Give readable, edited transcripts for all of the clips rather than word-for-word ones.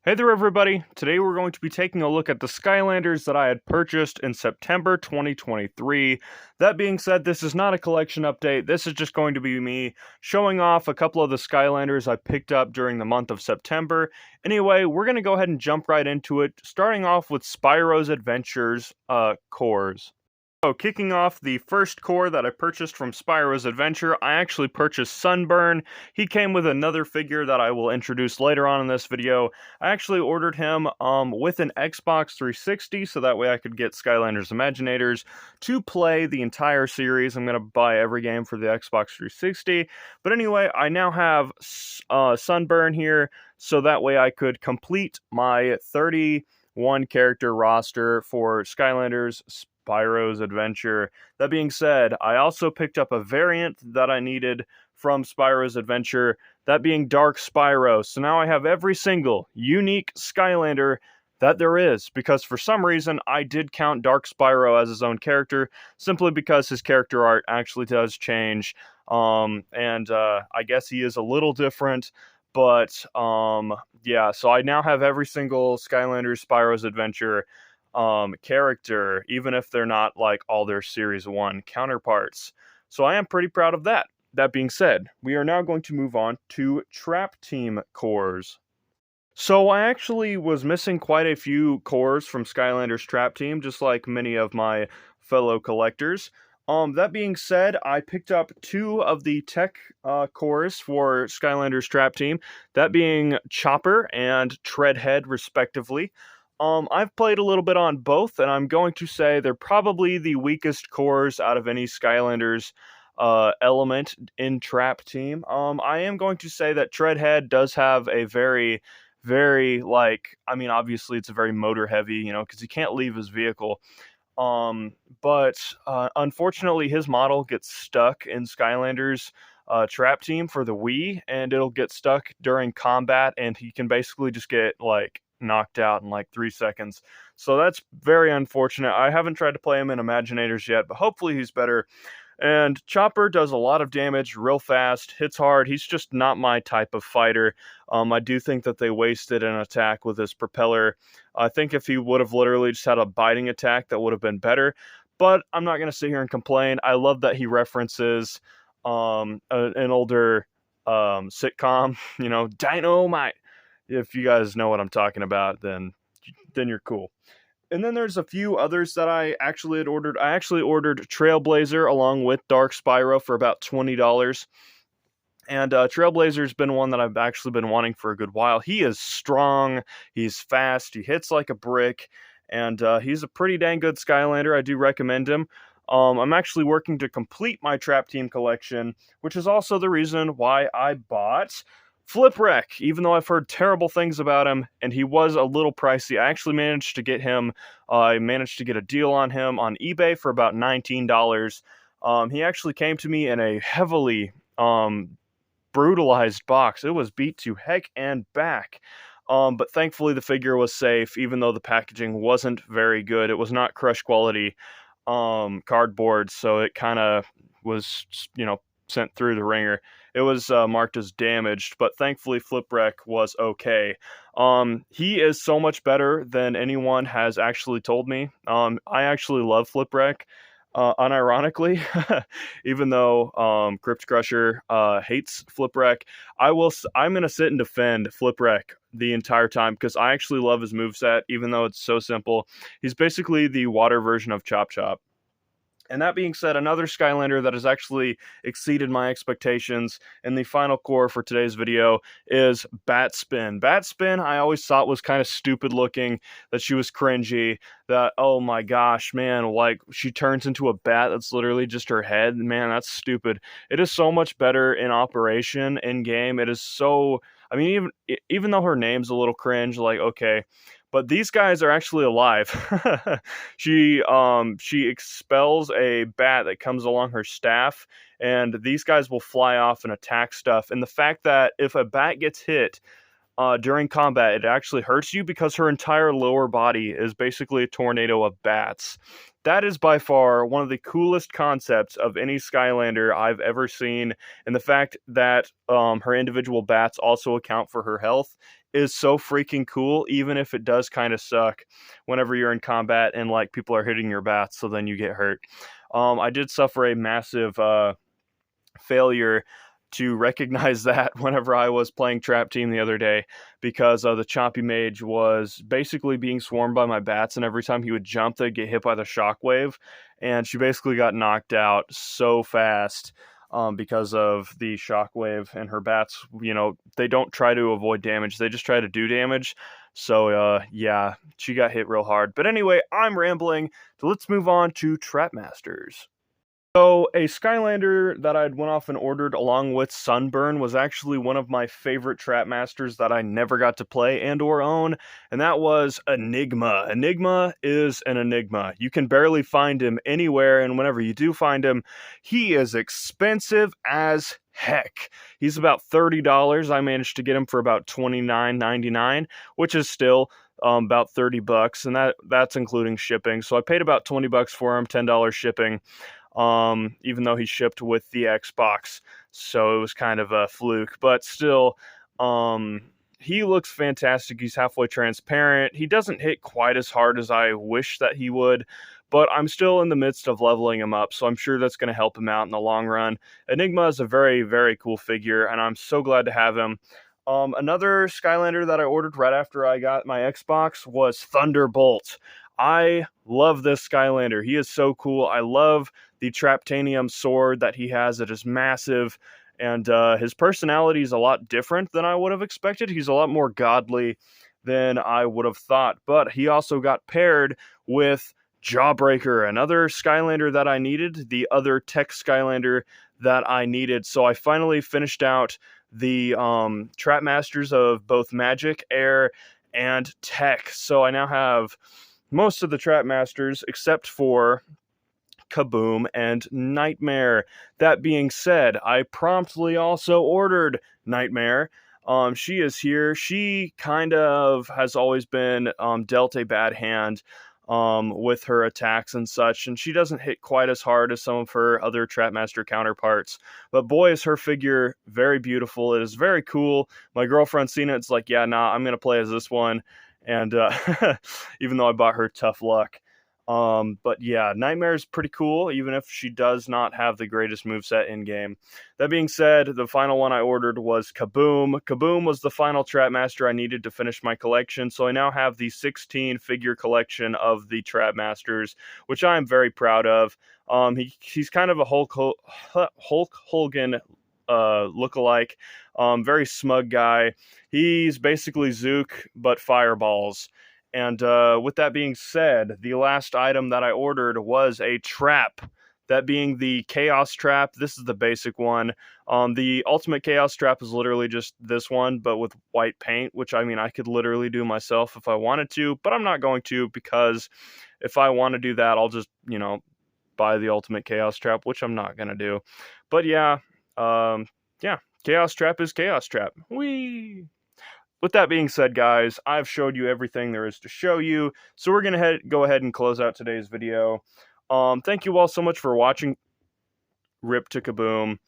Hey there everybody, today we're going to be taking a look at the Skylanders that I had purchased in September 2023. That being said, this is not a collection update, this is just going to be me showing off a couple of the Skylanders I picked up during the month of September. Anyway, we're going to go ahead and jump right into it, starting off with Spyro's Adventures cores. So, kicking off the first core that I purchased from Spyro's Adventure, I actually purchased Sunburn. He came with another figure that I will introduce later on in this video. I actually ordered him with an Xbox 360, so that way I could get Skylanders Imaginators to play the entire series. I'm going to buy every game for the Xbox 360. But anyway, I now have Sunburn here, so that way I could complete my 31 character roster for Skylanders Spyro's Adventure. That being said, I also picked up a variant that I needed from Spyro's Adventure, that being Dark Spyro. So now I have every single unique Skylander that there is, because for some reason I did count Dark Spyro as his own character, simply because his character art actually does change, and I guess he is a little different. But yeah, so I now have every single Skylanders Spyro's Adventure character, even if they're not like all their Series 1 counterparts. So I am pretty proud of that. That being said, we are now going to move on to Trap Team cores. So I actually was missing quite a few cores from Skylanders Trap Team, just like many of my fellow collectors. That being said, I picked up two of the tech cores for Skylanders Trap Team, that being Chopper and Treadhead, respectively. I've played a little bit on both, and I'm going to say they're probably the weakest cores out of any Skylanders element in Trap Team. I am going to say that Treadhead does have a very, obviously it's a very motor heavy, because he can't leave his vehicle. But unfortunately, his model gets stuck in Skylanders Trap Team for the Wii, and it'll get stuck during combat, and he can basically just get, knocked out in 3 seconds. So that's very unfortunate. I haven't tried to play him in Imaginators yet, but hopefully he's better. And Chopper does a lot of damage real fast, hits hard. He's just not my type of fighter. I do think that they wasted an attack with his propeller. I think if he would have literally just had a biting attack, that would have been better. But I'm not going to sit here and complain. I love that he references an older sitcom, Dynamite. If you guys know what I'm talking about, then you're cool. And then there's a few others that I actually had ordered. I actually ordered Trailblazer along with Dark Spyro for about $20. And Trailblazer's been one that I've actually been wanting for a good while. He is strong, he's fast, he hits like a brick, and he's a pretty dang good Skylander. I do recommend him. I'm actually working to complete my Trap Team collection, which is also the reason why I bought Flipwreck, even though I've heard terrible things about him, and he was a little pricey. I actually managed to get him, I managed to get a deal on him on eBay for about $19. He actually came to me in a heavily brutalized box. It was beat to heck and back. But thankfully the figure was safe, even though the packaging wasn't very good. It was not crush quality cardboard, so it kind of was, sent through the ringer. It was marked as damaged, but thankfully Flipwreck was okay. He is so much better than anyone has actually told me. I actually love Flipwreck, unironically, even though Crypt Crusher hates Flipwreck. I'm gonna sit and defend Flipwreck the entire time, because I actually love his moveset, even though it's so simple. He's basically the water version of Chop Chop. And that being said, another Skylander that has actually exceeded my expectations in the final core for today's video is Batspin. Batspin, I always thought was kind of stupid looking, that she was cringy, that, oh my gosh, man, she turns into a bat that's literally just her head. Man, that's stupid. It is so much better in operation, in game. It is so, even though her name's a little cringe, okay. But these guys are actually alive. She expels a bat that comes along her staff, and these guys will fly off and attack stuff. And the fact that if a bat gets hit during combat, it actually hurts you, because her entire lower body is basically a tornado of bats. That is by far one of the coolest concepts of any Skylander I've ever seen, and the fact that her individual bats also account for her health is so freaking cool, even if it does kind of suck whenever you're in combat and like people are hitting your bats, so then you get hurt. I did suffer a massive failure to recognize that whenever I was playing Trap Team the other day, because the Chompy Mage was basically being swarmed by my bats, and every time he would jump, they'd get hit by the shockwave, and she basically got knocked out so fast because of the shockwave, and her bats, you know, they don't try to avoid damage, they just try to do damage. So, yeah, she got hit real hard. But anyway, I'm rambling, so let's move on to Trap Masters. So, a Skylander that I'd went off and ordered along with Sunburn was actually one of my favorite Trap Masters that I never got to play and or own, and that was Enigma. Enigma is an enigma. You can barely find him anywhere, and whenever you do find him, he is expensive as heck. He's about $30. I managed to get him for about $29.99, which is still about $30, and that's including shipping. So I paid about $20 for him, $10 shipping. Even though he shipped with the Xbox, so it was kind of a fluke, but still, he looks fantastic. He's halfway transparent. He doesn't hit quite as hard as I wish that he would, but I'm still in the midst of leveling him up, so I'm sure that's going to help him out in the long run. Enigma is a very, very cool figure, and I'm so glad to have him. Another Skylander that I ordered right after I got my Xbox was Thunderbolt. I love this Skylander. He is so cool. I love the Traptanium sword that he has. It is massive, and his personality is a lot different than I would have expected. He's a lot more godly than I would have thought, but he also got paired with Jawbreaker, another Skylander that I needed, the other tech Skylander that I needed. So I finally finished out the Trap Masters of both Magic, Air, and Tech. So I now have most of the Trap Masters except for Kaboom and Nightmare. That being said, I promptly also ordered Nightmare. She is here. She kind of has always been dealt a bad hand with her attacks and such, and she doesn't hit quite as hard as some of her other Trapmaster counterparts. But boy, is her figure very beautiful. It is very cool. My girlfriend's seen it. It's like, yeah, nah, I'm gonna play as this one. And even though I bought her Tough Luck. But yeah, Nightmare is pretty cool, even if she does not have the greatest moveset in-game. That being said, the final one I ordered was Kaboom. Kaboom was the final Trapmaster I needed to finish my collection, so I now have the 16-figure collection of the Trapmasters, which I am very proud of. He's kind of a Hulk Hogan lookalike, very smug guy. He's basically Zook, but fireballs. And with that being said, the last item that I ordered was a trap. That being the Chaos Trap. This is the basic one. The Ultimate Chaos Trap is literally just this one, but with white paint, which, I mean, I could literally do myself if I wanted to, but I'm not going to, because if I want to do that, I'll just, you know, buy the Ultimate Chaos Trap, which I'm not going to do. But yeah, Chaos Trap is Chaos Trap. Whee! With that being said, guys, I've showed you everything there is to show you, so we're going to go ahead and close out today's video. Thank you all so much for watching. Rip to Kaboom.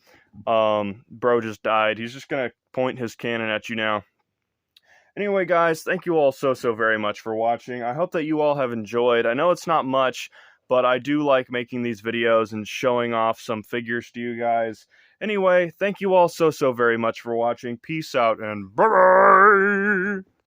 Bro just died. He's just going to point his cannon at you now. Anyway, guys, thank you all so very much for watching. I hope that you all have enjoyed. I know it's not much, but I do like making these videos and showing off some figures to you guys. Anyway, thank you all so very much for watching. Peace out and bye-bye!